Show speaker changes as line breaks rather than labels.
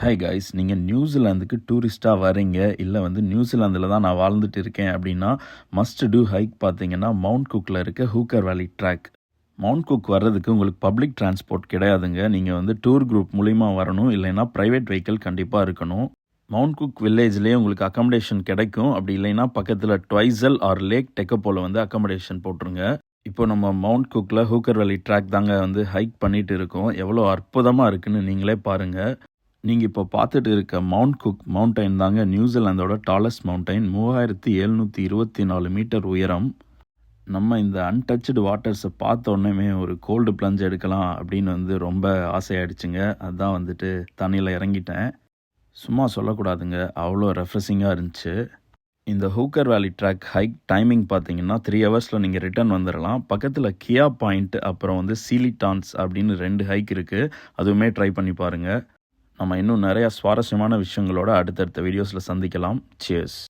Hi guys, நீங்கள் நியூசிலாந்துக்கு டூரிஸ்ட்டாக வரீங்க, இல்லை வந்து நியூசிலாந்தில் தான் நான் வாழ்ந்துட்டு இருக்கேன் அப்படின்னா மஸ்ட் டூ ஹைக் பார்த்தீங்கன்னா மவுண்ட் குக்கில் இருக்க ஹூக்கர் வேலி ட்ராக். மவுண்ட் குக் வர்றதுக்கு உங்களுக்கு பப்ளிக் டிரான்ஸ்போர்ட் கிடையாதுங்க. நீங்கள் வந்து டூர் குரூப் மூலிமா வரணும், இல்லைன்னா ப்ரைவேட் வெஹிக்கிள் கண்டிப்பாக இருக்கணும். மவுண்ட் குக் வில்லேஜ்லேயே உங்களுக்கு அக்காமடேஷன் கிடைக்கும். அப்படி இல்லைன்னா பக்கத்தில் ட்வைசல் ஆர் லேக் டெக்கப்போவில் வந்து அக்காமடேஷன் போட்டுருங்க. இப்போ நம்ம மவுண்ட் குக்கில் ஹூக்கர் வேலி ட்ராக் தாங்க வந்து ஹைக் பண்ணிட்டு இருக்கோம். எவ்வளோ அற்புதமாக இருக்குன்னு நீங்களே பாருங்கள். நீங்கள் இப்போ பார்த்துட்டு இருக்க மவுண்ட் குக் மவுண்டைன் தாங்க நியூசிலாந்தோட டாலஸ்ட் மவுண்டைன். 3724 மீட்டர் உயரம். நம்ம இந்த அன்டச்சுடு வாட்டர்ஸை பார்த்த உடனே ஒரு கோல்டு பிளஞ்ச் எடுக்கலாம் அப்படின்னு வந்து ரொம்ப ஆசையாயிடுச்சுங்க. அதுதான் வந்துட்டு தண்ணியில் இறங்கிட்டேன். சும்மா சொல்லக்கூடாதுங்க, அவ்வளோ ரெஃப்ரெஷிங்காக இருந்துச்சு. இந்த ஹூக்கர் வேலி ட்ராக் ஹைக் டைமிங் பார்த்தீங்கன்னா 3 ஹவர்ஸில் நீங்கள் ரிட்டர்ன் வந்துடலாம். பக்கத்தில் கியா பாயிண்ட் அப்புறம் வந்து சீலிடான்ஸ் அப்படின்னு 2 ஹைக் இருக்குது. அதுவுமே ட்ரை பண்ணி பாருங்கள். நம்ம இன்னும் நிறையா சுவாரஸ்யமான விஷயங்களோட அடுத்தடுத்த வீடியோஸில் சந்திக்கலாம். சியர்ஸ்.